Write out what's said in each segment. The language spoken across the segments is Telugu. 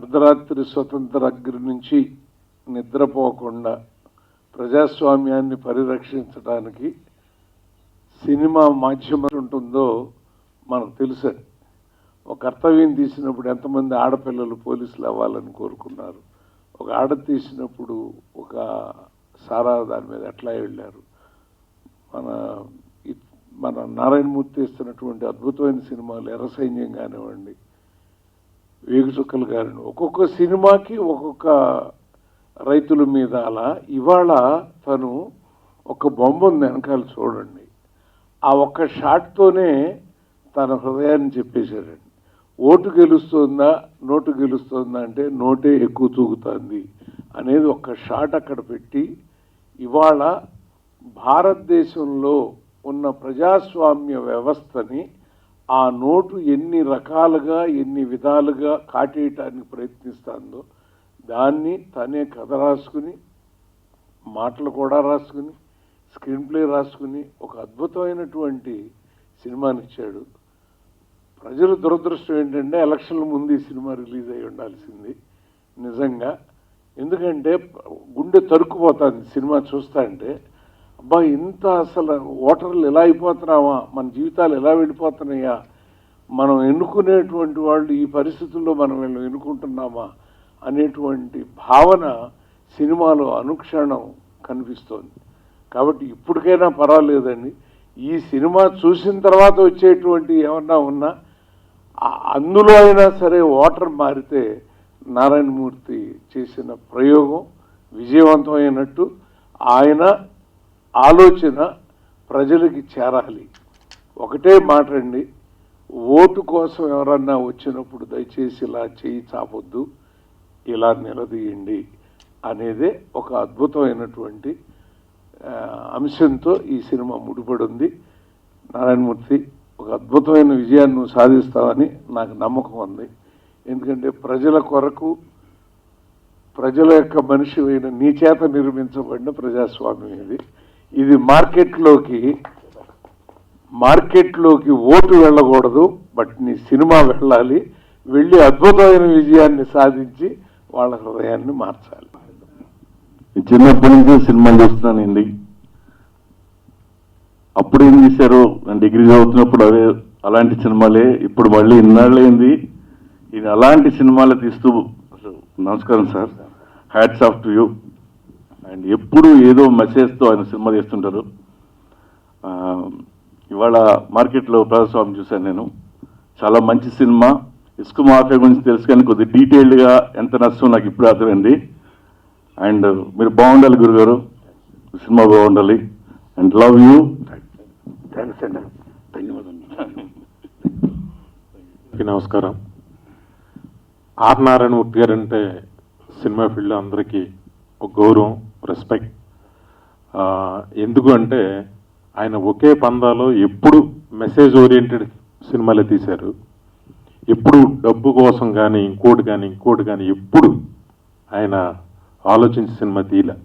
అర్ధరాత్రి స్వతంత్ర అగ్ని నుంచి నిద్రపోకుండా ప్రజాస్వామ్యాన్ని పరిరక్షించడానికి సినిమా మాధ్యమం ఉంటుందో మనకు తెలుసు. ఒక కర్తవ్యం తీసినప్పుడు ఎంతమంది ఆడపిల్లలు పోలీసులు అవ్వాలని కోరుకున్నారు, ఒక ఆడ తీసినప్పుడు ఒక సారా దాని మీద ఎట్లా వెళ్ళారు. మన నారాయణమూర్తి ఇస్తున్నటువంటి అద్భుతమైన సినిమాలు ఎర్ర సైన్యం కానివ్వండి, వేగు చుక్కలు కానివ్వండి, ఒక్కొక్క సినిమాకి ఒక్కొక్క రైతుల మీద అలా. ఇవాళ తను ఒక బొమ్మ ఉంది వెనకాల చూడండి, ఆ ఒక్క షాట్తోనే తన హృదయాన్ని చెప్పేశాడండి. ఓటు గెలుస్తుందా నోటు గెలుస్తుందా అంటే నోటే ఎక్కువ తూగుతుంది అనేది ఒక్క షాట్ అక్కడ పెట్టి ఇవాళ భారతదేశంలో ఉన్న ప్రజాస్వామ్య వ్యవస్థని ఆ నోటు ఎన్ని రకాలుగా ఎన్ని విధాలుగా కాటేయటానికి ప్రయత్నిస్తుందో దాన్ని తనే కథ రాసుకుని మాటలు కూడా రాసుకుని స్క్రీన్ ప్లే రాసుకుని ఒక అద్భుతమైనటువంటి సినిమానిచ్చాడు. ప్రజల దురదృష్టం ఏంటంటే ఎలక్షన్ల ముందు ఈ సినిమా రిలీజ్ అయి ఉండాల్సింది నిజంగా. ఎందుకంటే గుండె తరుక్కుపోతుంది సినిమా చూస్తా అంటే. అబ్బా ఇంత అసలు ఓటర్లు ఎలా అయిపోతున్నామా, మన జీవితాలు ఎలా వెళ్ళిపోతున్నాయా, మనం ఎన్నుకునేటువంటి వాళ్ళు ఈ పరిస్థితుల్లో మనం వీళ్ళు ఎన్నుకుంటున్నామా అనేటువంటి భావన సినిమాలో అనుక్షణం కనిపిస్తోంది. కాబట్టి ఇప్పటికైనా పర్వాలేదండి, ఈ సినిమా చూసిన తర్వాత వచ్చేటువంటి ఏమన్నా ఉన్నా అందులో అయినా సరే ఓటర్ మారితే నారాయణమూర్తి చేసిన ప్రయోగం విజయవంతమైనట్టు. ఆయన ఆలోచన ప్రజలకి చేరాలి. ఒకటే మాట అండి, ఓటు కోసం ఎవరన్నా వచ్చినప్పుడు దయచేసి ఇలా చేయి చాపొద్దు, ఇలా నిలదీయండి అనేదే ఒక అద్భుతమైనటువంటి అంశంతో ఈ సినిమా ముడిపడి ఉంది. నారాయణమూర్తి ఒక అద్భుతమైన విజయాన్ని నువ్వు సాధిస్తావని నాకు నమ్మకం ఉంది. ఎందుకంటే ప్రజల కొరకు ప్రజల యొక్క మనిషి అయిన నీ చేత నిర్మించబడిన ప్రజాస్వామ్యం ఇది మార్కెట్లోకి ఓటు వెళ్ళకూడదు, బట్ నీ సినిమా వెళ్ళాలి, వెళ్ళి అద్భుతమైన విజయాన్ని సాధించి వాళ్ళ హృదయాన్ని మార్చాలి. చిన్నప్పటి నుంచి సినిమాలు చూస్తున్నానండి. అప్పుడు ఏం చేశారు, నేను డిగ్రీ చదువుతున్నప్పుడు అలాంటి సినిమాలే. ఇప్పుడు మళ్ళీ ఇన్నాళ్ళైంది ఇది అలాంటి సినిమాలు తీస్తూ. నమస్కారం sir, hats off to you. And ఎప్పుడు ఏదో మెసేజ్తో ఆయన సినిమా తీస్తుంటారు. ఇవాళ మార్కెట్లో ప్రజాస్వామ్యం చూశాను నేను, చాలా మంచి సినిమా. ఇసుక మాఫియా గురించి తెలుసు కానీ కొద్దిగా డీటెయిల్డ్గా ఎంత నష్టం నాకు ఇప్పుడు అర్థమైంది. అండ్ మీరు బాగుండాలి గురుగారు, సినిమా బాగుండాలి. And love you. థ్యాంక్స్ అండి, ధన్యవాదాలు. నమస్కారం. ఆర్ నారాయణమూర్తి గారు అంటే సినిమా ఫీల్డ్లో అందరికీ ఒక గౌరవం, రెస్పెక్ట్. ఎందుకు అంటే ఆయన ఒకే పందాలో ఎప్పుడు మెసేజ్ ఓరియంటెడ్ సినిమాలే తీశారు. ఎప్పుడు డబ్బు కోసం కానీ ఇంకోటి కానీ ఎప్పుడు ఆయన ఆలోచించి సినిమా తీయలే.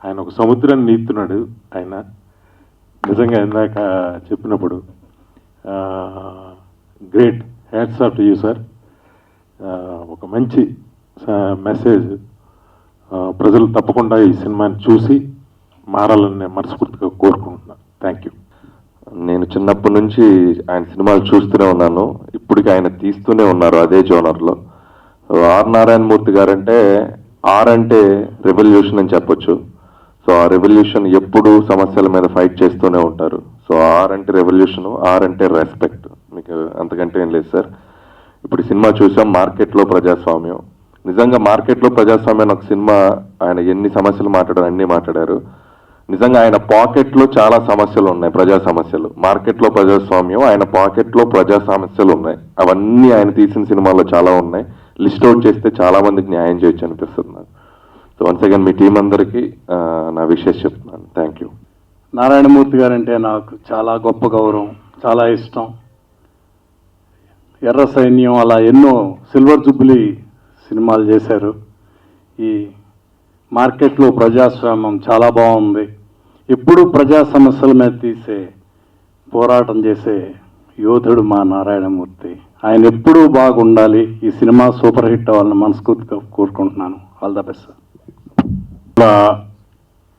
ఆయన ఒక సముద్రాన్ని నీతున్నాడు. ఆయన నిజంగా ఇందాక చెప్పినప్పుడు great, hats off to you sir. ఒక మంచి మెసేజ్. ప్రజలు తప్పకుండా ఈ సినిమాని చూసి మారాలని నేను మనస్ఫూర్తిగా కోరుకుంటున్నాను. Thank you. నేను చిన్నప్పటి నుంచి ఆయన సినిమాలు చూస్తూనే ఉన్నాను, ఇప్పటికీ ఆయన తీస్తూనే ఉన్నారు అదే జోనర్లో. ఆర్ నారాయణమూర్తి గారంటే ఆర్ అంటే రెవల్యూషన్ అని చెప్పొచ్చు. సో ఆ రెవల్యూషన్ ఎప్పుడు సమస్యల మీద ఫైట్ చేస్తూనే ఉంటారు. సో ఆర్ అంటే రెవల్యూషన్, ఆర్ అంటే రెస్పెక్ట్. మీకు అంతకంటే ఏం లేదు సార్. ఇప్పుడు సినిమా చూసాం, మార్కెట్లో ప్రజాస్వామ్యం. నిజంగా మార్కెట్లో ప్రజాస్వామ్యం ఒక సినిమా, ఆయన ఎన్ని సమస్యలు మాట్లాడారు అన్నీ మాట్లాడారు. నిజంగా ఆయన పాకెట్లో చాలా సమస్యలు ఉన్నాయి, ప్రజా సమస్యలు. మార్కెట్లో ప్రజాస్వామ్యం, ఆయన పాకెట్లో ప్రజా సమస్యలు ఉన్నాయి. అవన్నీ ఆయన తీసిన సినిమాల్లో చాలా ఉన్నాయి. లిస్ట్ అవుట్ చేస్తే చాలా మందికి న్యాయం చేయొచ్చు అనిపిస్తుంది నాకు. సో వన్స్ అగైన్ మీ టీం అందరికీ నా విషెస్ చెప్తున్నాను. Thank you. నారాయణమూర్తి గారంటే నాకు చాలా గొప్ప గౌరవం, చాలా ఇష్టం. ఎర్ర సైన్యం అలా ఎన్నో సిల్వర్ జూబ్లీ సినిమాలు చేశారు. ఈ మార్కెట్లో ప్రజాస్వామ్యం చాలా బాగుంది. ఎప్పుడు ప్రజా సమస్యల మీద పోరాటం చేసే యోధుడు మా నారాయణమూర్తి. ఆయన ఎప్పుడూ బాగుండాలి. ఈ సినిమా సూపర్ హిట్ అవ్వాలని మనస్ఫూర్తిగా కోరుకుంటున్నాను. All the best sir.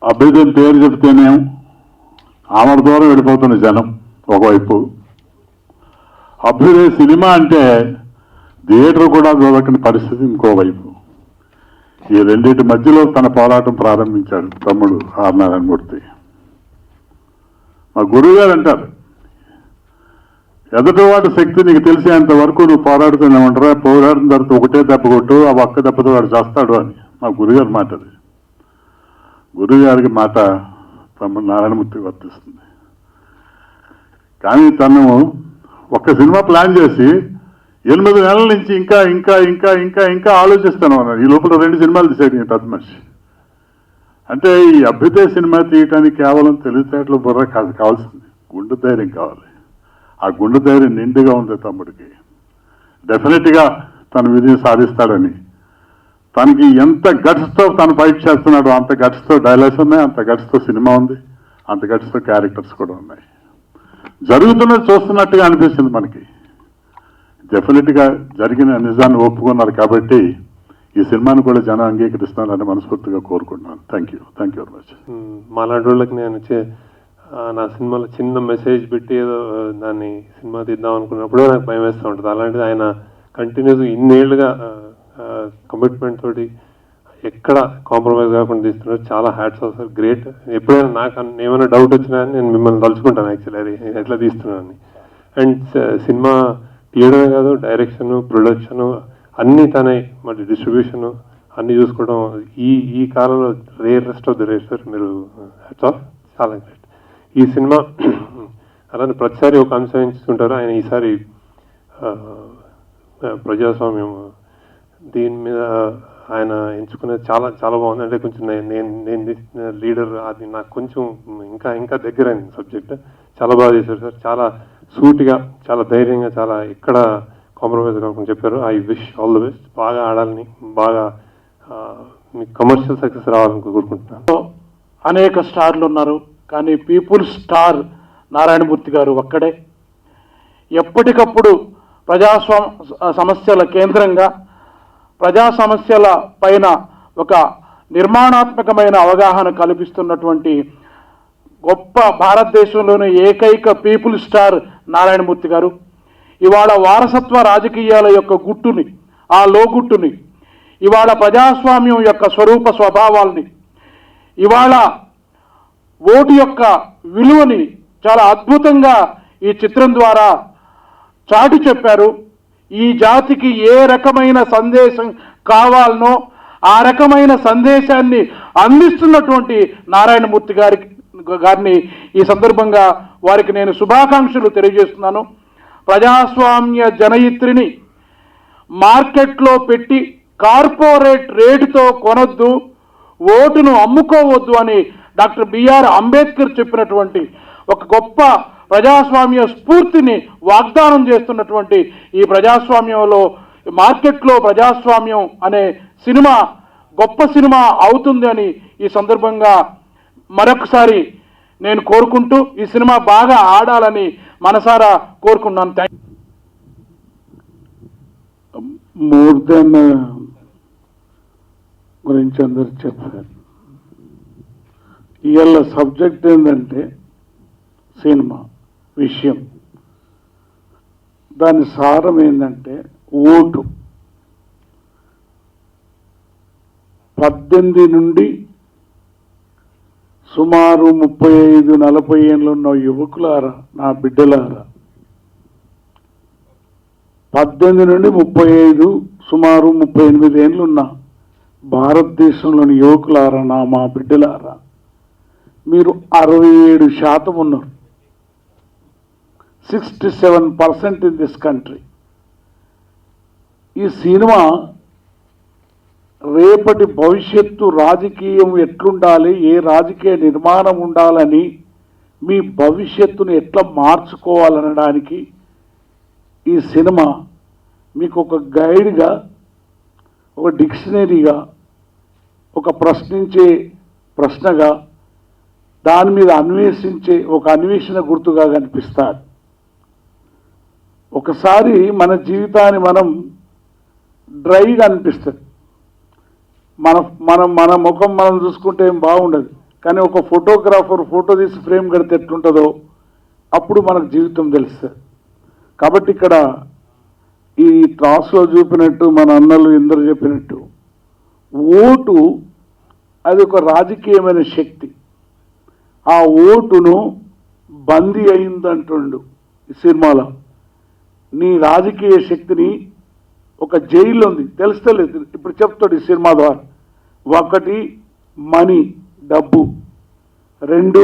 అభ్యుదయం పేరు చెప్తేనే ఆమె దూరం వెళ్ళిపోతున్న జనం ఒకవైపు, అభ్యుదయ సినిమా అంటే థియేటర్ కూడా చూడకని పరిస్థితి ఇంకోవైపు. ఈ రెండింటి మధ్యలో తన పోరాటం ప్రారంభించాడు తమ్ముడు ఆర్ నారాయణమూర్తి. మా గురువు గారు అంటారు, ఎదుటివాడి శక్తి నీకు తెలిసేంత వరకు నువ్వు పోరాడుతూనే ఉంటారా, పోరాడిన తర్వాత ఒకటే దెబ్బ కొట్టు, ఆ ఒక్క దెబ్బతో వాడు చేస్తాడు అని మా గురుగారి మాట. అది గురుగారికి మాట తమ్ముడు నారాయణమూర్తి వర్తిస్తుంది. కానీ తను ఒక్క సినిమా ప్లాన్ చేసి 8 నెలల నుంచి ఇంకా ఇంకా ఇంకా ఇంకా ఇంకా ఆలోచిస్తాను అన్నాడు. ఈ లోపల 2 సినిమాలు తీసాడు ఈ పెద్ద మనిషి. అంటే ఈ అభ్యుదయ సినిమా తీయటానికి కేవలం తెలివితేటలు బుర్ర కాదు కావాల్సింది, గుండె ధైర్యం కావాలి. ఆ గుండె ధైర్యం నిండుగా ఉంది తమ్ముడికి. డెఫినెట్గా తన విజయం సాధిస్తాడని, తనకి ఎంత గట్స్తో తను ఫైట్ చేస్తున్నాడో అంత గట్స్తో డైలాగ్స్ ఉన్నాయి, అంత గట్స్తో సినిమా ఉంది, అంత గట్స్తో క్యారెక్టర్స్ కూడా ఉన్నాయి. జరుగుతున్నది చూస్తున్నట్టుగా అనిపిస్తుంది మనకి. డెఫినెట్గా జరిగిన నిజాన్ని ఒప్పుకున్నారు కాబట్టి ఈ సినిమాను కూడా జనం అంగీకరిస్తున్నారని మనస్ఫూర్తిగా కోరుకుంటున్నాను. Thank you very much. మాలాంటి వాళ్ళకి నేను నా సినిమాలో చిన్న మెసేజ్ పెట్టి ఏదో దాన్ని సినిమా తీద్దాం అనుకున్నప్పుడే నాకు భయం వేస్తూ ఉంటుంది. అలాంటిది ఆయన కంటిన్యూస్గా ఇన్నేళ్లుగా కమిట్మెంట్ తోటి ఎక్కడ కాంప్రమైజ్ కాకుండా తీస్తున్నారు. చాలా హ్యాట్స్ ఆఫ్ సార్, గ్రేట్. ఎప్పుడైనా నాకు ఏమైనా డౌట్ వచ్చినా నేను మిమ్మల్ని తలుచుకుంటాను యాక్చువల్లీ, అది ఎట్లా తీస్తున్నానని. అండ్ సినిమా తీయడమే కాదు, డైరెక్షన్, ప్రొడక్షన్ అన్నీ తనే, మళ్ళీ డిస్ట్రిబ్యూషన్ అన్నీ చూసుకోవడం ఈ కాలంలో rarest of the rare sir. మీరు హ్యాట్స్ ఆఫ్, చాలా గ్రేట్. ఈ సినిమా అలానే ప్రతిసారి ఒక అంశం ఎంచుకుంటారు ఆయన. ఈసారి ప్రజాస్వామ్యం దీని మీద ఆయన ఎంచుకునేది చాలా చాలా బాగుంది. అంటే కొంచెం నేను లీడర్, అది నాకు కొంచెం ఇంకా ఇంకా దగ్గరైంది సబ్జెక్ట్. చాలా బాగా చేశారు సార్, చాలా సూటిగా, చాలా ధైర్యంగా, చాలా ఎక్కడ కాంప్రమైజ్ కాకుండా చెప్పారు. I wish all the best. బాగా ఆడాలని, బాగా మీకు కమర్షియల్ సక్సెస్ రావాలని కోరుకుంటున్నాను. అనేక స్టార్లు ఉన్నారు, కానీ పీపుల్ స్టార్ నారాయణమూర్తి గారు ఒక్కడే. ఎప్పటికప్పుడు సమస్యల కేంద్రంగా, ప్రజా సమస్యల పైన ఒక నిర్మాణాత్మకమైన అవగాహన కల్పిస్తున్నటువంటి గొప్ప భారతదేశంలోని ఏకైక పీపుల్ స్టార్ నారాయణమూర్తి గారు. ఇవాళ వారసత్వ రాజకీయాల యొక్క గుట్టుని, ఆ లోగుట్టుని, ఇవాళ ప్రజాస్వామ్యం యొక్క స్వరూప స్వభావాల్ని, ఇవాళ ఓటు యొక్క విలువని చాలా అద్భుతంగా ఈ చిత్రం ద్వారా చాటి చెప్పారు. ఈ జాతికి ఏ రకమైన సందేశం కావాలనో ఆ రకమైన సందేశాన్ని అందిస్తున్నటువంటి నారాయణమూర్తి గారిని ఈ సందర్భంగా వారికి నేను శుభాకాంక్షలు తెలియజేస్తున్నాను. ప్రజాస్వామ్య జనయిత్రిని మార్కెట్లో పెట్టి కార్పొరేట్ రేటుతో కొనొద్దు, ఓటును అమ్ముకోవద్దు అని డాక్టర్ బిఆర్ అంబేద్కర్ చెప్పినటువంటి ఒక గొప్ప ప్రజాస్వామ్య స్ఫూర్తిని వాగ్దానం చేస్తున్నటువంటి ఈ ప్రజాస్వామ్యంలో, మార్కెట్లో ప్రజాస్వామ్యం అనే సినిమా గొప్ప సినిమా అవుతుంది అని ఈ సందర్భంగా మరొకసారి నేను కోరుకుంటూ ఈ సినిమా బాగా ఆడాలని మనసారా కోరుకున్నాను. మోర్ దెన్ గురించి అందరు చెప్పారు. ఇవాళ సబ్జెక్ట్ ఏంటంటే సినిమా విషయం, దాని సారం ఏంటంటే ఓటు. 18 నుండి సుమారు 35-40 ఏళ్ళు ఉన్న యువకులారా, నా బిడ్డలారా, 18 నుండి 35 సుమారు 38 ఏళ్ళు ఉన్న భారతదేశంలోని యువకులారా, మా బిడ్డలారా, మీరు 67% ఉన్నారు. 67% ఇన్ దిస్ కంట్రీ. ఈ సినిమా రేపటి భవిష్యత్తు రాజకీయం ఎట్లుండాలి, ఏ రాజకీయ నిర్మాణం ఉండాలని, మీ భవిష్యత్తును ఎట్లా మార్చుకోవాలనడానికి ఈ సినిమా మీకు ఒక గైడ్గా, ఒక డిక్షనరీగా, ఒక ప్రశ్నించే ప్రశ్నగా, దాని మీద అన్వేషించే ఒక అన్వేషణ గుర్తుగా కనిపిస్తాడు. ఒకసారి మన జీవితాన్ని మనం డ్రైగా అనిపిస్తుంది. మన ముఖం మనం చూసుకుంటే ఏం బాగుండదు, కానీ ఒక ఫోటోగ్రాఫర్ ఫోటో తీసి ఫ్రేమ్ కడితే ఎట్లుంటుందో అప్పుడు మనకు జీవితం తెలుస్తుంది. కాబట్టి ఇక్కడ ఈ క్లాస్లో చూపినట్టు మన అన్నలు ఇందరు చెప్పినట్టు ఓటు అది ఒక రాజకీయమైన శక్తి. ఆ ఓటును బందీ అయిందంటుండు ఈ సినిమాలో. నీ రాజకీయ శక్తిని ఒక జైలు ఉంది, తెలుస్తలేదు, ఇప్పుడు చెప్తాడు ఈ సినిమా ద్వారా. 1 మనీ, డబ్బు, 2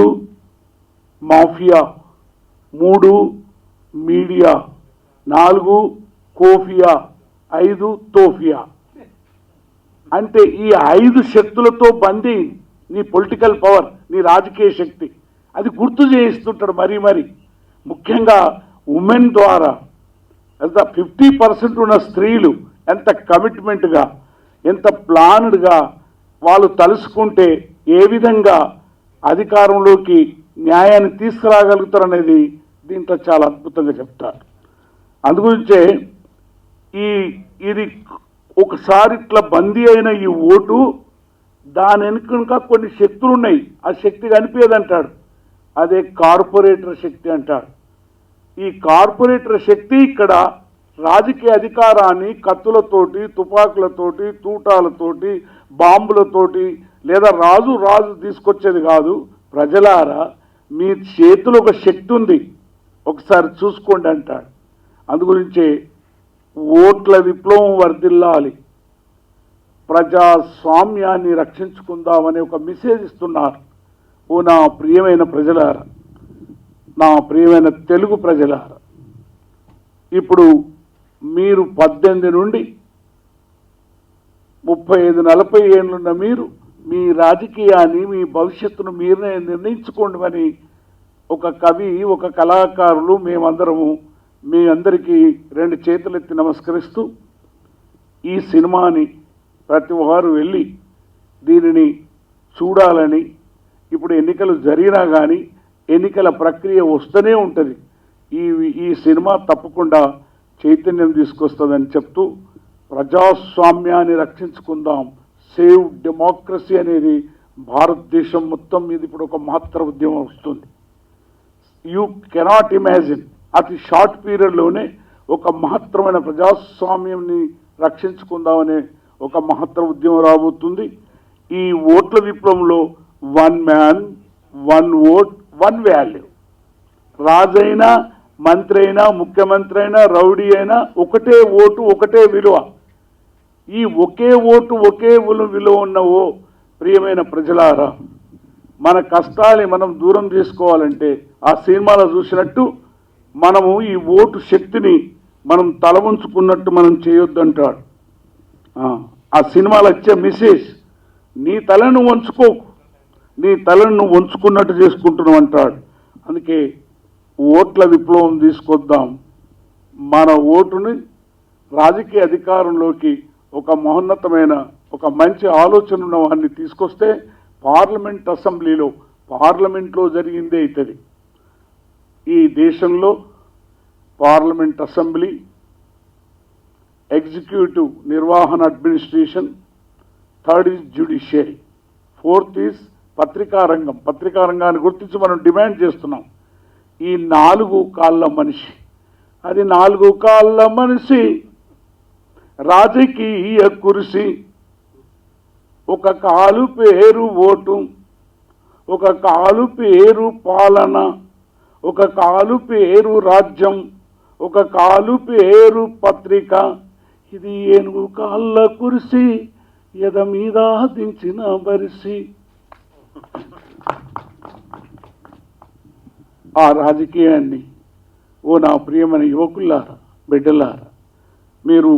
మాఫియా, 3 మీడియా, 4 కోఫియా, 5 తోఫియా. అంటే ఈ 5 శక్తులతో బందీ నీ పొలిటికల్ పవర్, నీ రాజకీయ శక్తి. అది గుర్తు చేయిస్తుంటాడు మరీ ముఖ్యంగా ఉమెన్ ద్వారా. ఎంత 50% ఉన్న స్త్రీలు ఎంత కమిట్మెంట్గా, ఎంత ప్లాన్డ్గా వాళ్ళు తలుసుకుంటే ఏ విధంగా అధికారంలోకి న్యాయాన్ని తీసుకురాగలుగుతారనేది దీంట్లో చాలా అద్భుతంగా చెప్తారు. అందుగురించే ఇది ఒకసారి ఇట్లా బందీ అయిన ఈ ఓటు దాని వెనుక కొన్ని శక్తులు ఉన్నాయి. ఆ శక్తి కనిపించదంటాడు, అదే కార్పొరేటర్ శక్తి అంటాడు. ఈ కార్పొరేటర్ శక్తి ఇక్కడ రాజకీయ అధికారాన్ని కత్తులతోటి, తుపాకులతోటి, తూటాలతోటి, బాంబులతోటి లేదా రాజు తీసుకొచ్చేది కాదు. ప్రజలారా, మీ చేతిలో ఒక శక్తి ఉంది, ఒకసారి చూసుకోండి అంటాడు. అందుగురించే ఓట్ల విప్లవం వర్ధిల్లాలి, ప్రజాస్వామ్యాన్ని రక్షించుకుందామని ఒక మెసేజ్ ఇస్తున్నారు. ఓ నా ప్రియమైన ప్రజలారా, నా ప్రియమైన తెలుగు ప్రజలారా, ఇప్పుడు మీరు 18 నుండి 35-40 ఏళ్ళున్న మీరు మీ రాజకీయాన్ని, మీ భవిష్యత్తును మీరే నిర్ణయించుకోండి అని ఒక కవి, ఒక కళాకారులు మేమందరము మీ అందరికీ 2 చేతులెత్తి నమస్కరిస్తూ ఈ సినిమాని ప్రతి వారు వెళ్ళి దీనిని చూడాలని, ఇప్పుడు ఎన్నికలు జరిగినా కానీ ఎన్నికల ప్రక్రియ వస్తూనే ఉంటుంది, ఈ సినిమా తప్పకుండా చైతన్యం తీసుకొస్తుందని చెప్తూ ప్రజాస్వామ్యాన్ని రక్షించుకుందాం, సేవ్ డెమోక్రసీ అనేది భారతదేశం మొత్తం మీద ఇప్పుడు ఒక మహత్తర ఉద్యమం వస్తుంది. యూ కెనాట్ ఇమాజిన్, అతి షార్ట్ పీరియడ్లోనే ఒక మహత్తరమైన ప్రజాస్వామ్యాన్ని రక్షించుకుందామనే ఒక మహత్తర ఉద్యమం రాబోతుంది. ఈ ఓట్ల విప్లవంలో 1 మ్యాన్ 1 ఓట్ 1 వాల్యూ. రాజైనా, మంత్రి అయినా, ముఖ్యమంత్రి అయినా, రౌడీ అయినా ఒకటే ఓటు, ఒకటే విలువ. ఈ ఒకే ఓటు, ఒకే విలువ ఉన్న ఓ ప్రియమైన ప్రజలారా, మన కష్టాన్ని మనం దూరం చేసుకోవాలంటే ఆ సినిమాలో చూసినట్టు మనము ఈ ఓటు శక్తిని మనం తల ఉంచుకున్నట్టు మనం చేయొద్దంటాడు. ఆ సినిమాలో వచ్చే మెసేజ్, నీ తలను వంచుకోకు, నీ తలను నువ్వు వంచుకున్నట్టు చేసుకుంటున్నావు అంటాడు. అందుకే ఓట్ల విప్లవం తీసుకొద్దాం, మన ఓటుని రాజకీయ అధికారంలోకి ఒక మహోన్నతమైన, ఒక మంచి ఆలోచన ఉన్న వాడిని తీసుకొస్తే పార్లమెంట్ అసెంబ్లీలో, పార్లమెంట్లో జరిగిందే అవుతుంది. ఈ దేశంలో పార్లమెంట్ అసెంబ్లీ, ఎగ్జిక్యూటివ్ నిర్వహణ administration, 3rd is judiciary, 4th is పత్రికా రంగం. పత్రికా రంగాన్ని గుర్తించి మనం డిమాండ్ చేస్తున్నాం. ఈ 4 కాళ్ళ మనిషి, అది 4 కాళ్ళ మనిషి, రాజకీయ కుర్సీ, ఒక కాలు పేరు ఓటు, ఒక కాలు పేరు పాలన, ఒక కాలు పేరు రాజ్యం, ఒక కాలు పేరు పత్రిక, ఇది 7 కాళ్ళ కుర్సీ, ఎద మీద దించిన బరిసి. ఆ రాజకీయాన్ని ఓ నా ప్రియమైన యువకులారా, బిడ్డలారా, మీరు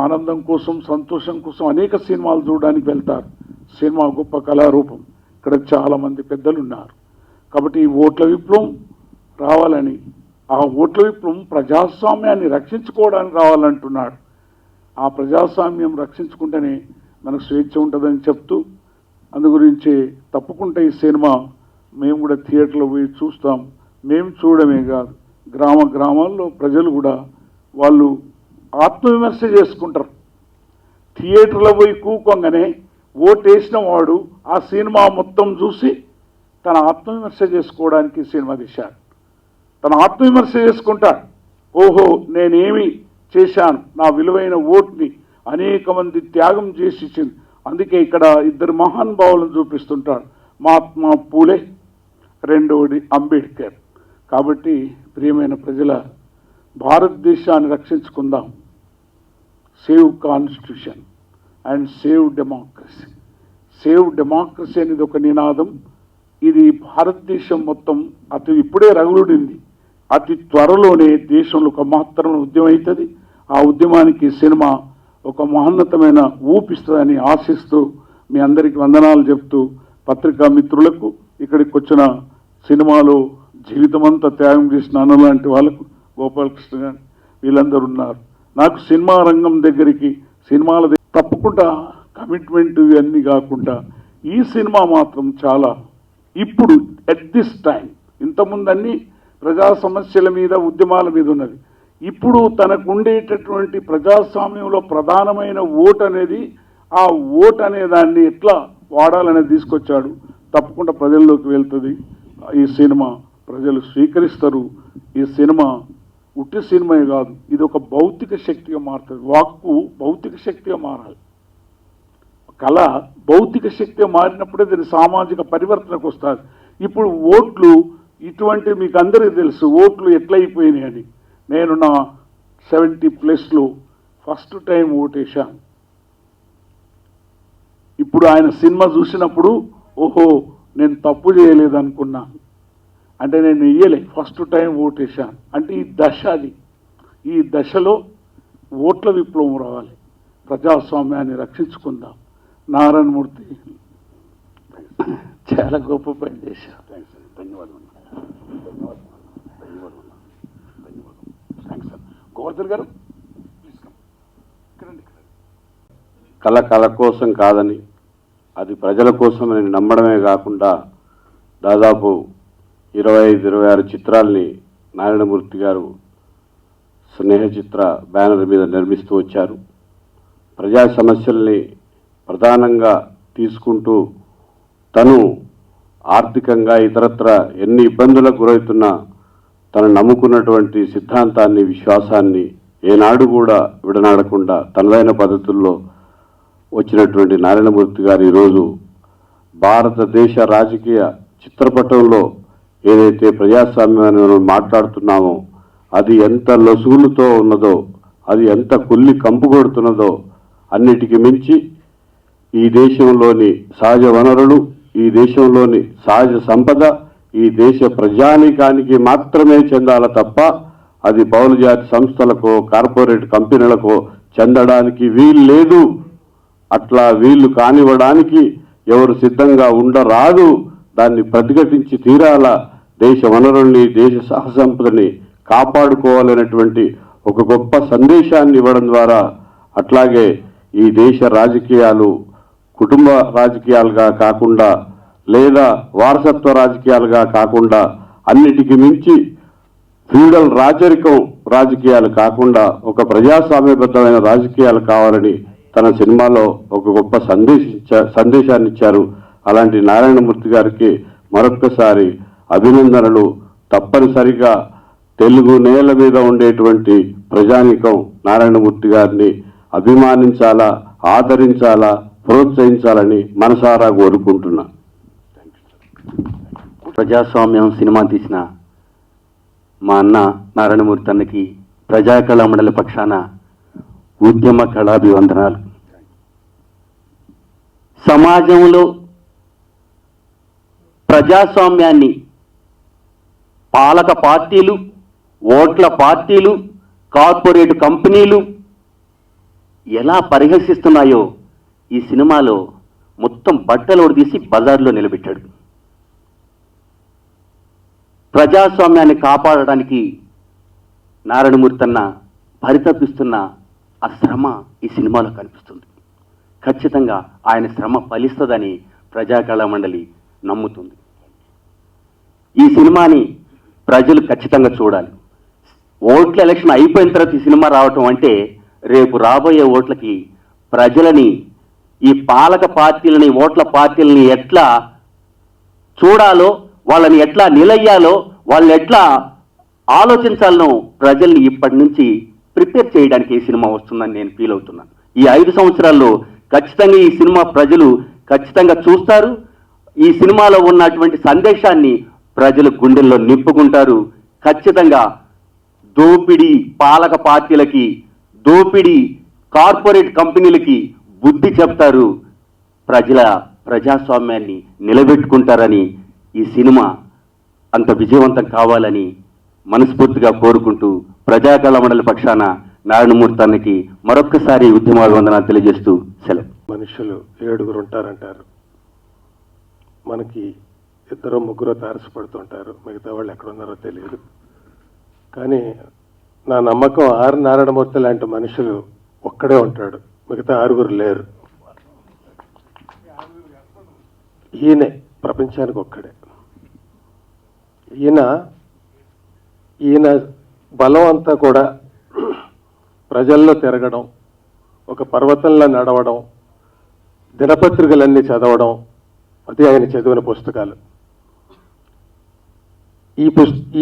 ఆనందం కోసం, సంతోషం కోసం అనేక సినిమాలు చూడడానికి వెళ్తారు. సినిమా గొప్ప కళారూపం. ఇక్కడ చాలామంది పెద్దలు ఉన్నారు. కాబట్టి ఈ ఓట్ల విప్లవం రావాలని, ఆ ఓట్ల విప్లవం ప్రజాస్వామ్యాన్ని రక్షించుకోవడానికి రావాలంటున్నాడు. ఆ ప్రజాస్వామ్యం రక్షించుకుంటేనే మనకు స్వేచ్ఛ ఉంటుందని చెప్తూ, అందుగురించి తప్పకుండా ఈ సినిమా మేము కూడా థియేటర్లో పోయి చూస్తాం. మేము చూడమే కాదు, గ్రామాల్లో ప్రజలు కూడా వాళ్ళు ఆత్మవిమర్శ చేసుకుంటారు. థియేటర్లో పోయి కూకోగానే ఓటేసిన వాడు ఆ సినిమా మొత్తం చూసి తన ఆత్మవిమర్శ చేసుకోవడానికి సినిమా తీశాడు. తన ఆత్మవిమర్శ చేసుకుంటాడు. ఓహో, నేనేమి చేశాను, నా విలువైన ఓట్ని అనేక మంది త్యాగం చేసి ఇచ్చింది. అందుకే ఇక్కడ ఇద్దరు మహానుభావులను చూపిస్తుంటాడు, మహాత్మా పూలే, రెండవది అంబేద్కర్. కాబట్టి ప్రియమైన ప్రజల, భారతదేశాన్ని రక్షించుకుందాం. Save constitution and save democracy. Save democracy అనేది ఒక నినాదం. ఇది భారతదేశం మొత్తం ఇప్పుడే రగులుడింది. అతి త్వరలోనే దేశంలో ఒక మహత్తరమైన ఉద్యమం అవుతుంది. ఆ ఉద్యమానికి సినిమా ఒక మహోన్నతమైన ఊపిస్తుందని ఆశిస్తూ మీ అందరికీ వందనాలు చెప్తూ, పత్రికా మిత్రులకు, ఇక్కడికి వచ్చిన సినిమాలో జీవితమంతా త్యాగం చేసిన అన్నలాంటి వాళ్ళకు, గోపాలకృష్ణ గారు, వీళ్ళందరూ ఉన్నారు. నాకు సినిమా రంగం దగ్గరికి, సినిమాల తప్పకుండా కమిట్మెంట్ ఇవన్నీ కాకుండా ఈ సినిమా మాత్రం చాలా ఇప్పుడు ఎట్ దిస్ టైం, ఇంతకుముందు అన్ని ప్రజా సమస్యల మీద, ఉద్యమాల మీద ఉన్నది. ఇప్పుడు తనకు ఉండేటటువంటి ప్రజాస్వామ్యంలో ప్రధానమైన ఓటు అనేది, ఆ ఓటు అనే దాన్ని ఎట్లా వాడాలనేది తీసుకొచ్చాడు. తప్పకుండా ప్రజల్లోకి వెళ్తుంది ఈ సినిమా, ప్రజలు స్వీకరిస్తారు. ఈ సినిమా ఉట్టి సినిమా కాదు, ఇది ఒక భౌతిక శక్తిగా మారుతుంది. వాక్కు భౌతిక శక్తిగా మారాలి. కళ భౌతిక శక్తిగా మారినప్పుడే దాని సామాజిక పరివర్తనకు వస్తుంది. ఇప్పుడు ఓట్లు ఇటువంటి, మీకు అందరికీ తెలుసు ఓట్లు ఎట్లయిపోయినాయి అని. నేను నా 70+ ఫస్ట్ టైం ఓటేశాను. ఇప్పుడు ఆయన సినిమా చూసినప్పుడు ఓహో, నేను తప్పు చేయలేదనుకున్నాను. అంటే నేను ఇయ్యలే, ఫస్ట్ టైం ఓటేశాను. అంటే ఈ దశ, అది ఈ దశలో ఓట్ల విప్లవం రావాలి. ప్రజాస్వామ్యాన్ని రక్షించుకుందాం. నారాయణమూర్తి చాలా గొప్ప పని చేశారు. ధన్యవాదాలు. గోవర్ధన్ గారు, కళ కోసం కాదని, అది ప్రజల కోసం అని నమ్మడమే కాకుండా దాదాపు 25-26 చిత్రాల్ని నారాయణమూర్తి గారు స్నేహ చిత్ర బ్యానర్ మీద నిర్మిస్తూ వచ్చారు. ప్రజా సమస్యల్ని ప్రధానంగా తీసుకుంటూ తను ఆర్థికంగా ఇతరత్ర ఎన్ని ఇబ్బందులకు గురవుతున్నా తను నమ్ముకున్నటువంటి సిద్ధాంతాన్ని, విశ్వాసాన్ని ఏనాడు కూడా విడనాడకుండా తనదైన పద్ధతుల్లో వచ్చినటువంటి నారాయణమూర్తి గారు ఈరోజు భారతదేశ రాజకీయ చిత్రపటంలో ఏదైతే ప్రజాస్వామ్యాన్ని మనం మాట్లాడుతున్నామో అది ఎంత లొసుగులతో ఉన్నదో, అది ఎంత కుల్లి కంపు కొడుతున్నదో, అన్నిటికీ మించి ఈ దేశంలోని సహజ వనరులు, ఈ దేశంలోని సహజ సంపద ఈ దేశ ప్రజానీకానికి మాత్రమే చెందాల తప్ప అది బహుళజాతి సంస్థలకో కార్పొరేట్ కంపెనీలకో చెందడానికి వీలు లేదు. అట్లా వీళ్ళు కానివ్వడానికి ఎవరు సిద్ధంగా ఉండరాదు. దాన్ని ప్రతిఘటించి తీరాల. దేశ వనరుల్ని, దేశ సహసంపదని కాపాడుకోవాలనేటువంటి ఒక గొప్ప సందేశాన్ని ఇవ్వడం ద్వారా, అట్లాగే ఈ దేశ రాజకీయాలు కుటుంబ రాజకీయాలుగా కాకుండా, లేదా వారసత్వ రాజకీయాలుగా కాకుండా, అన్నిటికీ మించి ఫ్యూడల్ రాజరికం రాజకీయాలు కాకుండా ఒక ప్రజాస్వామ్యబద్ధమైన రాజకీయాలు కావాలని తన సినిమాలో ఒక గొప్ప సందేశాన్ని ఇచ్చారు. అలాంటి నారాయణమూర్తి గారికి మరొక్కసారి అభినందనలు. తప్పనిసరిగా తెలుగు నేల మీద ఉండేటువంటి ప్రజానీకం నారాయణమూర్తి గారిని అభిమానించాలా, ఆదరించాలా, ప్రోత్సహించాలని మనసారా కోరుకుంటున్నా. ప్రజాస్వామ్యం సినిమా తీసిన మా అన్న నారాయణమూర్తి అన్నకి ప్రజా కళా మండలి పక్షాన ఉద్యమ కళాభివందనాలు. సమాజంలో ప్రజాస్వామ్యాన్ని పాలక పార్టీలు, ఓట్ల పార్టీలు, కార్పొరేట్ కంపెనీలు ఎలా పరిహసిస్తున్నాయో ఈ సినిమాలో మొత్తం బట్టలోడు తీసి బజార్లో నిలబెట్టాడు. ప్రజాస్వామ్యాన్ని కాపాడడానికి నారాయణమూర్తి అన్న పరితపిస్తున్న ఆ శ్రమ ఈ సినిమాలో కనిపిస్తుంది. ఖచ్చితంగా ఆయన శ్రమ ఫలిస్తుందని ప్రజా కళా మండలి నమ్ముతుంది. ఈ సినిమాని ప్రజలు ఖచ్చితంగా చూడాలి. ఓట్ల ఎలక్షన్ అయిపోయిన తర్వాత ఈ సినిమా రావటం అంటే రేపు రాబోయే ఓట్లకి ప్రజలని, ఈ పాలక పార్టీలని, ఓట్ల పార్టీలని ఎట్లా చూడాలో, వాళ్ళని ఎట్లా నిలయ్యాలో, వాళ్ళని ఎట్లా ఆలోచించాలనో ప్రజల్ని ఇప్పటి నుంచి ప్రిపేర్ చేయడానికి ఈ సినిమా వస్తుందని నేను ఫీల్ అవుతున్నాను. ఈ 5 సంవత్సరాల్లో ఖచ్చితంగా ఈ సినిమా ప్రజలు ఖచ్చితంగా చూస్తారు. ఈ సినిమాలో ఉన్నటువంటి సందేశాన్ని ప్రజలు గుండెల్లో నింపుకుంటారు. ఖచ్చితంగా దోపిడీ పాలక పార్టీలకి, దోపిడీ కార్పొరేట్ కంపెనీలకి బుద్ధి చెప్తారు. ప్రజాస్వామ్యాన్ని నిలబెట్టుకుంటారని, ఈ సినిమా అంత విజయవంతం కావాలని మనస్ఫూర్తిగా కోరుకుంటూ ప్రజాకళ మండలి పక్షాన నారాయణమూర్తి మరొక్కసారి ఉద్యమాభివందనాలు తెలియజేస్తూ సెలవు. మనుషులు 7 ఉంటారంటారు. మనకి 2-3 తారసపడుతుంటారు, మిగతా వాళ్ళు ఎక్కడున్నారో తెలియదు. కానీ నా నమ్మకం ఆర్ నారాయణమూర్తి లాంటి మనుషులు ఒక్కడే ఉంటాడు, మిగతా 6 లేరు. ఈయనే ప్రపంచానికి ఒక్కడే. ఈయన బలం అంతా కూడా ప్రజల్లో తిరగడం, ఒక పర్వతంలో నడవడం, దినపత్రికలన్నీ చదవడం, అది ఆయన చదివిన పుస్తకాలు.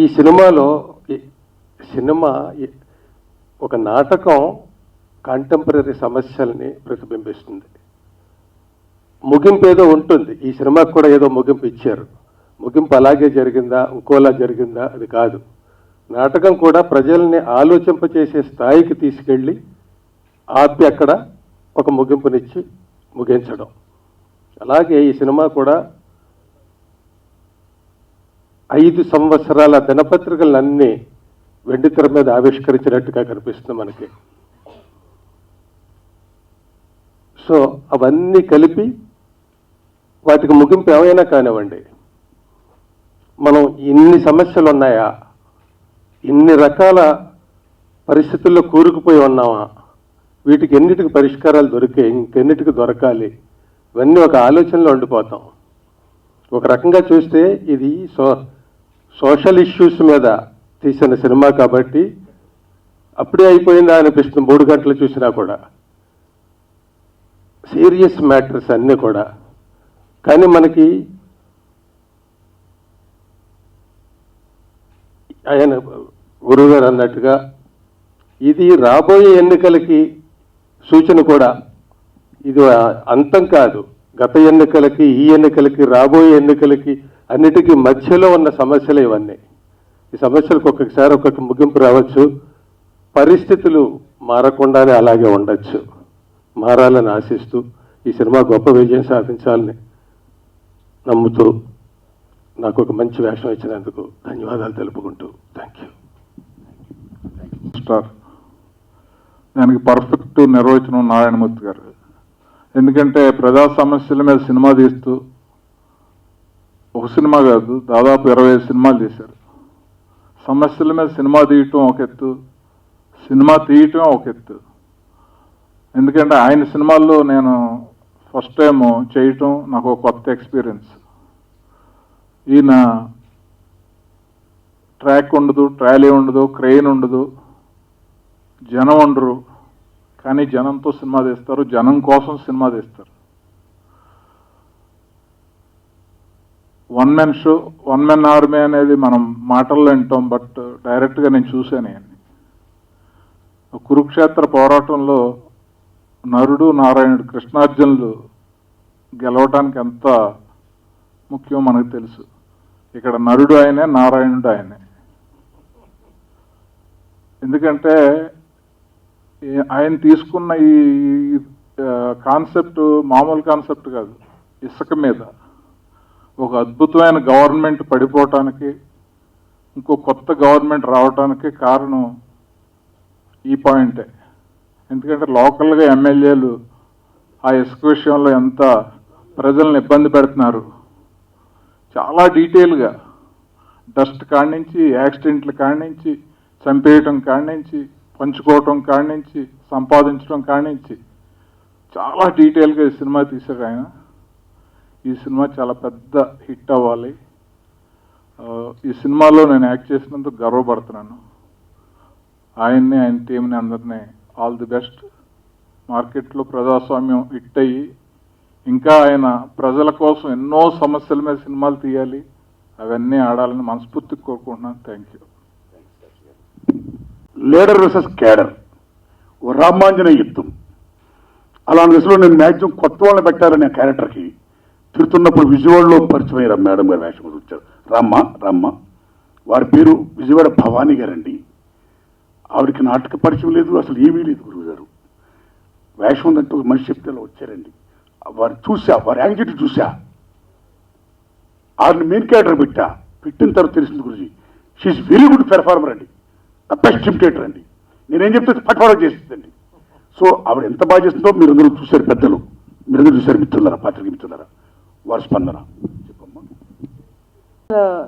ఈ సినిమాలో ఒక నాటకం కాంటెంపరీ సమస్యల్ని ప్రతిబింబిస్తుంది. ముగింపు ఏదో ఉంటుంది, ఈ సినిమాకు కూడా ఏదో ముగింపు ఇచ్చారు. ముగింపు అలాగే జరిగిందా, ఇంకోలా జరిగిందా, అది కాదు. నాటకం కూడా ప్రజల్ని ఆలోచింపచేసే స్థాయికి తీసుకెళ్ళి ఆపి అక్కడ ఒక ముగింపునిచ్చి ముగించడం. అలాగే ఈ సినిమా కూడా 5 సంవత్సరాల దినపత్రికలన్నీ వెండితెర మీద ఆవిష్కరించినట్టుగా కనిపిస్తుంది మనకి. సో అవన్నీ కలిపి వాటికి ముగింపు ఏమైనా కానివ్వండి, మనం ఇన్ని సమస్యలు ఉన్నాయా, ఇన్ని రకాల పరిస్థితుల్లో కూరుకుపోయి ఉన్నామా, వీటికి ఎన్నిటికి పరిష్కారాలు దొరికాయి, ఇంకెన్నిటికి దొరకాలి, ఇవన్నీ ఒక ఆలోచనలో ఉండిపోతాం. ఒక రకంగా చూస్తే ఇది సోషల్ ఇష్యూస్ మీద తీసిన సినిమా కాబట్టి అప్పుడే అయిపోయిందా అనిపిస్తుంది 3 గంటలు చూసినా కూడా. సీరియస్ మ్యాటర్స్ అన్నీ కూడా. కానీ మనకి ఆయన గురువుగారు అన్నట్టుగా ఇది రాబోయే ఎన్నికలకి సూచన కూడా. ఇది అంతం కాదు. గత ఎన్నికలకి, ఈ ఎన్నికలకి, రాబోయే ఎన్నికలకి అన్నిటికీ మధ్యలో ఉన్న సమస్యలు ఇవన్నీ. ఈ సమస్యలకు ఒక్కొక్కసారి ఒక్కొక్క ముగింపు రావచ్చు. పరిస్థితులు మారకుండానే అలాగే ఉండొచ్చు. మారాలని ఆశిస్తూ ఈ సినిమా గొప్ప విజయం సాధించాలని నమ్ముతూ నాకు ఒక మంచి వేషం ఇచ్చినందుకు ధన్యవాదాలు తెలుపుకుంటూ థ్యాంక్ యూ. స్టార్ దానికి పర్ఫెక్ట్ నిర్వచనం నారాయణమూర్తి గారు. ఎందుకంటే ప్రజా సమస్యల మీద సినిమా తీస్తూ, ఒక సినిమా కాదు దాదాపు 25 సినిమాలు తీశారు. సమస్యల మీద సినిమా తీయటం ఒక ఎత్తు, సినిమా తీయటం ఒక ఎత్తు. ఎందుకంటే ఆయన సినిమాల్లో నేను ఫస్ట్ టైం చేయటం నాకు ఒక కొత్త ఎక్స్పీరియన్స్. ఈయన ట్రాక్ ఉండదు, ట్రాలీ ఉండదు, క్రెయిన్ ఉండదు, జనం ఉండరు, కానీ జనంతో సినిమా తీస్తారు, జనం కోసం సినిమా తీస్తారు. 1 man షో, 1 man ఆర్మీ అనేది మనం మాటల్లో వింటాం, బట్ డైరెక్ట్గా నేను చూశాను. కురుక్షేత్ర పోరాటంలో నరుడు నారాయణుడు, కృష్ణార్జునులు గెలవటానికి ఎంత ముఖ్యం మనకు తెలుసు. ఇక్కడ నరుడు ఆయనే, నారాయణుడు ఆయనే. ఎందుకంటే ఆయన తీసుకున్న ఈ కాన్సెప్ట్ మామూలు కాన్సెప్ట్ కాదు. ఇసుక మీద ఒక అద్భుతమైన గవర్నమెంట్ పడిపోవటానికి, ఇంకో కొత్త గవర్నమెంట్ రావటానికి కారణం ఈ పాయింటే. ఎందుకంటే లోకల్గా ఎమ్మెల్యేలు ఆ ఇసుక విషయంలో ఎంత ప్రజల్ని ఇబ్బంది పెడుతున్నారు. చాలా డీటెయిల్గా డస్ట్ కాడినుంచి, యాక్సిడెంట్ల కాడినుంచి, చంపేయటం కాడినుంచి, పంచుకోవటం కాడినుంచి, సంపాదించడం కాడినుంచి చాలా డీటెయిల్గా ఈ సినిమా తీశారు ఆయన. ఈ సినిమా చాలా పెద్ద హిట్ అవ్వాలి. ఈ సినిమాలో నేను యాక్ట్ చేసినందుకు గర్వపడుతున్నాను. ఆయన్ని ఆయన టీంని అందరినీ ఆల్ ది బెస్ట్. మార్కెట్లో ప్రజాస్వామ్యం హిట్ అయ్యి ఇంకా ఆయన ప్రజల కోసం ఎన్నో సమస్యల మీద సినిమాలు తీయాలి, అవన్నీ ఆడాలని మనస్ఫూర్తిగా కోరుకుంటున్నాను. Thank you. Leader versus cadre, ఓ రామాంజనేయ యుద్ధం. అలాంటి దశలో నేను మ్యాక్సిమం కొత్త వాళ్ళని పెట్టారనే క్యారెక్టర్కి తిరుగుతున్నప్పుడు విజయవాడలో పరిచయం అయ్యారు మేడం గారు వేషం వచ్చారు. రామ్మ వారి పేరు విజయవాడ భవానీ గారండి. ఆవిడకి నాటక పరిచయం లేదు, అసలు ఏమీ లేదు. గురువు గారు వేషం ఉందంటే ఒక మనిషి చెప్తే వచ్చారండి. వారు చూసా, వారి యాంగ్జైటీ చూసా, ఆవిడని మెయిన్ క్యారెక్టర్ పెట్టిన తర్వాత తెలిసింది guruji, she's very good performer అండి, ద బెస్ట్ ఇమిటేటర్ అండి. నేనేం చెప్తే పట్టుకోవడం చేస్తుందండి. సో ఆవిడ ఎంత బాగా చేస్తుందో మీరందరూ చూశారు, పెద్దలు మీరందరూ చూశారు, మిత్రులారా, పాత్రిక మిత్రులారా. వారి స్పందన చెప్పమ్మా.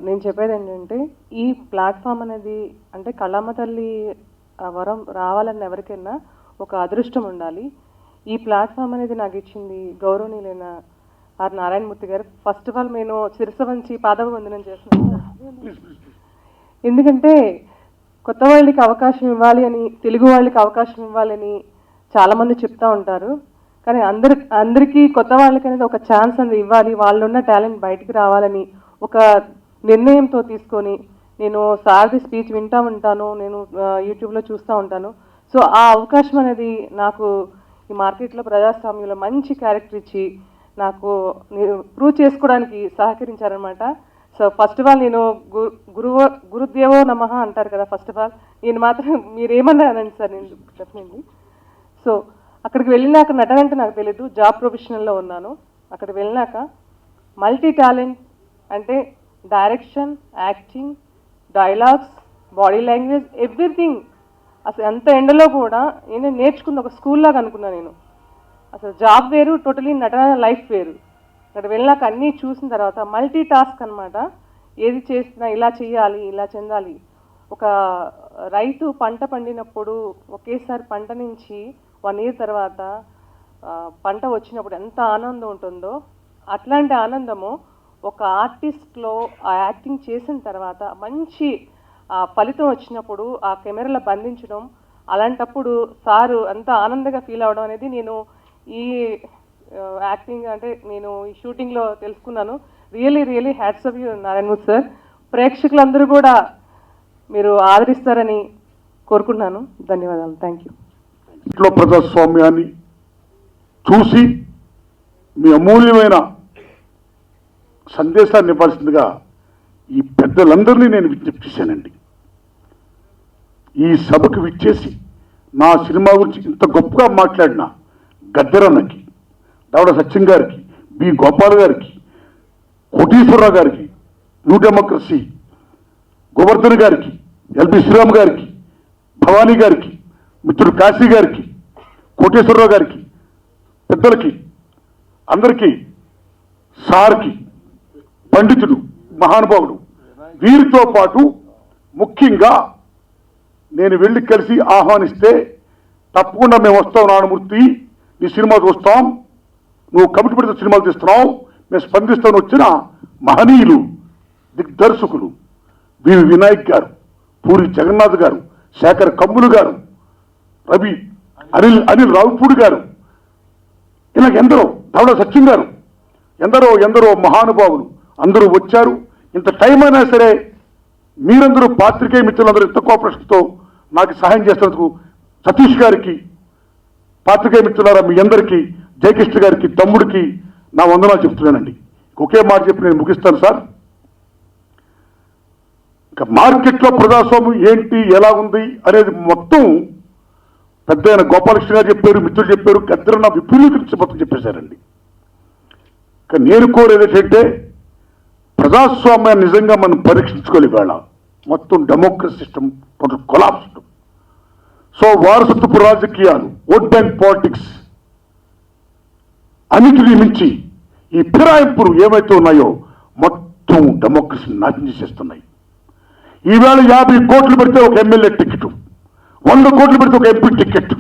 నేను చెప్పేది ఏంటంటే, ఈ ప్లాట్ఫామ్ అనేది అంటే కళామ తల్లి వరం రావాలన్న ఎవరికైనా ఒక అదృష్టం ఉండాలి. ఈ ప్లాట్ఫామ్ అనేది నాకు ఇచ్చింది గౌరవనీయులైన ఆర్ నారాయణమూర్తి గారు. ఫస్ట్ ఆఫ్ ఆల్ నేను శిరస వంచి పాదవందనం చేస్తున్నాను. ఎందుకంటే కొత్త వాళ్ళకి అవకాశం ఇవ్వాలి అని, తెలుగు వాళ్ళకి అవకాశం ఇవ్వాలని చాలామంది చెప్తూ ఉంటారు. కానీ అందరికీ కొత్త వాళ్ళకి అనేది ఒక ఛాన్స్ అనేది ఇవ్వాలి, వాళ్ళు ఉన్న టాలెంట్ బయటికి రావాలని ఒక నిర్ణయంతో తీసుకొని, నేను సార్ది స్పీచ్ వింటూ ఉంటాను, నేను యూట్యూబ్లో చూస్తూ ఉంటాను. సో ఆ అవకాశం అనేది నాకు ఈ మార్కెట్లో ప్రజాస్వామ్యంలో మంచి క్యారెక్టర్ ఇచ్చి నాకు ప్రూవ్ చేసుకోవడానికి సహకరించారనమాట. సో ఫస్ట్ ఆఫ్ ఆల్ నేను గురుదేవో నమః అంటారు కదా, ఫస్ట్ ఆఫ్ ఆల్ నేను మాత్రం మీరేమన్నానండి సార్, నేను చెప్పండి. సో అక్కడికి వెళ్ళినాక నటన అంటే నాకు తెలీదు, జాబ్ ప్రొఫెషనల్లో ఉన్నాను. అక్కడికి వెళ్ళినాక మల్టీ టాలెంట్ అంటే direction, acting, dialogues, body language, everything. అసలు ఎంత ఎండలో కూడా నేను నేర్చుకుంది ఒక స్కూల్ లాగా అనుకున్నాను నేను. అసలు జాబ్ వేరు, టోటలీ నటన లైఫ్ వేరు. అక్కడ వెళ్ళాక అన్నీ చూసిన తర్వాత మల్టీ టాస్క్ అనమాట. ఏది చేసినా ఇలా చేయాలి, ఇలా చెందాలి. ఒక రైతు పంట పండినప్పుడు ఒకేసారి పంట నుంచి 1 year తర్వాత పంట వచ్చినప్పుడు ఎంత ఆనందం ఉంటుందో, అట్లాంటి ఆనందము ఒక ఆర్టిస్ట్లో ఆ యాక్టింగ్ చేసిన తర్వాత మంచి ఫలితం వచ్చినప్పుడు ఆ కెమెరాలో బంధించడం, అలాంటప్పుడు సారు అంత ఆనందంగా ఫీల్ అవడం అనేది నేను ఈ యాక్టింగ్ అంటే నేను ఈ షూటింగ్లో తెలుసుకున్నాను. Really hats off you Narayanamurthy sir. ప్రేక్షకులందరూ కూడా మీరు ఆదరిస్తారని కోరుకుంటున్నాను. ధన్యవాదాలు. Thank you. ఇంట్లో ప్రజాస్వామ్యాన్ని చూసి మీ అమూల్యమైన సందేశాన్ని ఇవ్వాల్సిందిగా ఈ పెద్దలందరినీ నేను విజ్ఞప్తి చేశానండి. ఈ సభకు విచ్చేసి నా సినిమా గురించి ఇంత గొప్పగా మాట్లాడిన గద్దరన్నకి, దావడ సత్యం గారికి, బి గోపాల్ గారికి, కోటీశ్వరరావు గారికి, న్యూ డెమోక్రసీ గోవర్ధన్ గారికి, ఎల్బి శ్రీరామ్ గారికి, భవానీ గారికి, మిత్రుడు కాశీ గారికి, కోటేశ్వరరావు గారికి, పెద్దలకి అందరికీ, సార్కి, పండితుడు, మహానుభావుడు, వీరితో పాటు ముఖ్యంగా నేను వెళ్ళి కలిసి ఆహ్వానిస్తే తప్పకుండా మేము వస్తాం, నారాయణమూర్తి నీ సినిమా చూస్తాం, నువ్వు కమిట్మెంట్తో సినిమాలు తీస్తున్నావు, మేము స్పందిస్తాను వచ్చిన మహనీయులు, దిగ్దర్శకులు వివి వినాయక్ గారు, పూరి జగన్నాథ్ గారు, శేఖర్ కమ్ములు గారు, రవి అనిల్ రావుపూడి గారు, ఇలాగ ఎందరో, దావడ సత్యం గారు, ఎందరో మహానుభావులు అందరూ వచ్చారు. ఇంత టైం అయినా సరే మీరందరూ పాత్రికేయ మిత్రులందరూ ఇంత కోఆపరేషన్తో నాకు సహాయం చేస్తున్నందుకు సతీష్ గారికి, పాత్రికేయ మిత్రులారా మీ అందరికీ, జయకృష్ణ గారికి, తమ్ముడికి నా వందనాలు చెప్తున్నానండి. ఒకే మాట చెప్పి నేను ముగిస్తాను సార్. ఇక మార్కెట్లో ప్రజాస్వామ్యం ఏంటి, ఎలా ఉంది అనేది మొత్తం పెద్ద ఆయన గోపాలకృష్ణ గారు చెప్పారు, మిత్రులు చెప్పారు, గద్దరన్న విపులీకరించి మొత్తం చెప్పేశారండి. ఇక నేను కోరేది ఏంటంటే ప్రజాస్వామ్యాన్ని నిజంగా మనం పరీక్షించుకోవాలి. వేళ మొత్తం democracy system total collapsed. So వారసత్వపు రాజకీయాలు, ఓట్ బ్యాంక్ పాలిటిక్స్ అన్నిటినీ మించి ఈ ఫిరాయింపులు ఏవైతే ఉన్నాయో మొత్తం డెమోక్రసీని నాశనం చేసేస్తున్నాయి. ఈవేళ 50 కోట్లు పెడితే ఒక ఎమ్మెల్యే టికెట్, 100 కోట్లు పెడితే ఒక ఎంపీ టికెట్,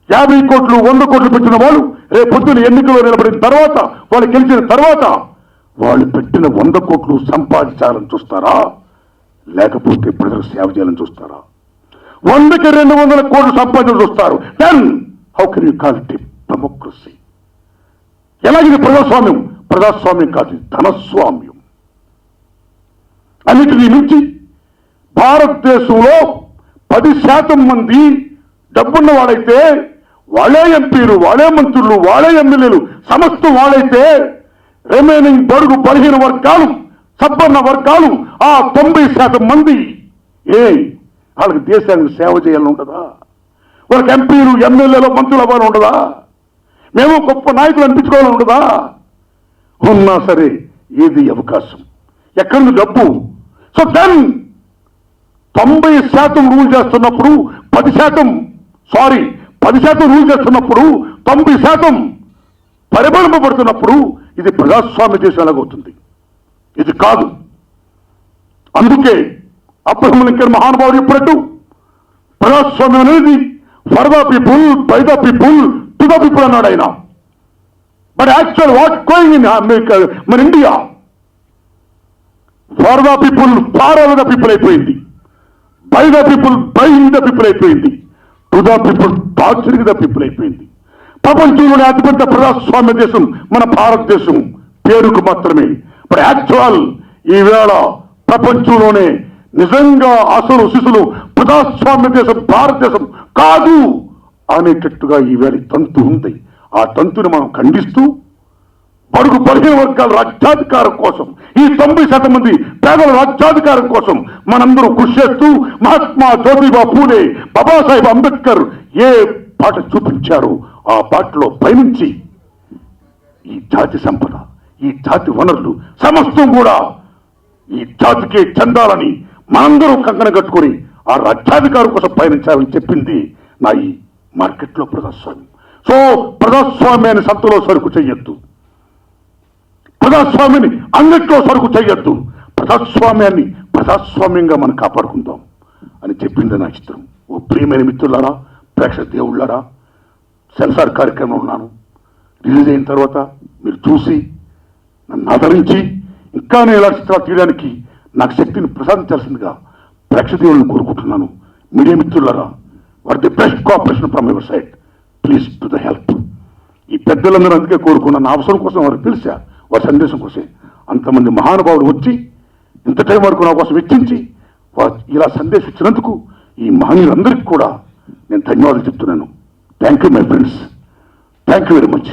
50 కోట్లు 100 కోట్లు పెట్టిన వాళ్ళు రేపు పొద్దున ఎన్నికల్లో నిలబడిన తర్వాత, వాళ్ళు గెలిచిన తర్వాత వాళ్ళు పెట్టిన 100 కోట్లు సంపాదించాలని చూస్తారా, లేకపోతే ప్రజలకు సేవ చేయాలని చూస్తారా? 100కి 200 కోట్లు సంపాదన చూస్తారు. Then how can you call it democracy? ఎలాగిది ప్రజాస్వామ్యం? ప్రజాస్వామ్యం కాదు, ధనస్వామ్యం. అన్నిటినీ మించి భారతదేశంలో 10% మంది డబ్బున్న వాడైతే వాళ్ళే ఎంపీలు, వాళ్ళే మంత్రులు, వాళ్ళే ఎమ్మెల్యేలు, సమస్తం వాళ్ళైతే రిమైనింగ్ బడుగు బలహీన వర్గాలు, సబ్బన్న వర్గాలు, ఆ 90% మంది వాళ్ళకి దేశానికి సేవ చేయాలని ఉండదా? వాళ్ళకి ఎంపీలు, ఎమ్మెల్యేలు, మంత్రులు అవ్వాలని ఉండదా? మేము గొప్ప నాయకులు అనిపించుకోవాలని ఉండదా? ఉన్నా సరే ఏది అవకాశం, ఎక్కడి డబ్బు? సో దెన్ 90% రూల్ చేస్తున్నప్పుడు 10% రూల్ చేస్తున్నప్పుడు 90% పరిపాలింపబడుతున్నప్పుడు ఇది ప్రజాస్వామ్య దేశం ఎలాగవుతుంది? ఇది కాదు. అందుకే అబ్రహం లింకన్ మహానుభావుడు చెప్పినట్టు ప్రజాస్వామ్యం అనేది for the people, by the people, to the people అన్నాడు ఆయన. But actual what going in మన India for the people, far over the people అయిపోయింది. By the people, buying the people అయిపోయింది. To the people, torturing the people అయిపోయింది. ప్రపంచంలోనే అతిపెద్ద ప్రజాస్వామ్య దేశం మన భారతదేశం, పేరుకు మాత్రమే. బట్ యాక్చువల్ ఈవేళ ప్రపంచంలోనే నిజంగా అసలు శిశులు ప్రజాస్వామ్య దేశం భారతదేశం కాదు అనేటట్టుగా ఈవేళ తంతు ఉంది. ఆ తంతుని మనం ఖండిస్తూ బడుగు బలహీన వర్గాల రాజ్యాధికారం కోసం, ఈ 90% మంది పేదల రాజ్యాధికారం కోసం మనందరూ కృషి చేస్తూ మహాత్మా జ్యోతిబా పూలే, బాబాసాహెబ్ అంబేద్కర్ ఏ పాట చూపించారో ఆ పాటలో పయనించి ఈ జాతి సంపద, ఈ జాతి వనరులు సమస్తం కూడా ఈ జాతికే చెందాలని మనందరూ కంకణ కట్టుకుని ఆ రాజ్యాధికారం కోసం పయనించాలని చెప్పింది నా ఈ మార్కెట్లో ప్రజాస్వామ్యం. సో ప్రజాస్వామ్యాన్ని సంతలో సరుకు చెయ్యొద్దు, ప్రజాస్వామ్యాన్ని అంగట్లో సరుకు చెయ్యొద్దు. ప్రజాస్వామ్యాన్ని ప్రజాస్వామ్యంగా మనం కాపాడుకుందాం అని చెప్పింది నా ఇష్టం. ఓ ప్రియమైన మిత్రులారా, ప్రేక్షక దేవుళ్ళారా, సెన్సార్ కార్యక్రమం ఉన్నాను. రిలీజ్ అయిన తర్వాత మీరు చూసి నన్ను ఆదరించి ఇంకా నేను ఇలా చిత్రాలు తీయడానికి నాకు శక్తిని ప్రసాదించాల్సిందిగా ప్రేక్షక దేవుళ్ళని కోరుకుంటున్నాను. మీడియా మిత్రులారా, what the best cooperation from your side, please to the help. ఈ పెద్దలందరూ అందుకే కోరుకున్నాను, నా అవసరం కోసం వారికి తెలిసా, వారి సందేశం కోసం. అంతమంది మహానుభావులు వచ్చి ఇంత టైం వరకు నా కోసం వెచ్చించి ఇలా సందేశం ఇచ్చినందుకు ఈ మహనీయులందరికీ కూడా నేను ధన్యవాదాలు చెప్తున్నాను. Thank you my friends, thank you very much.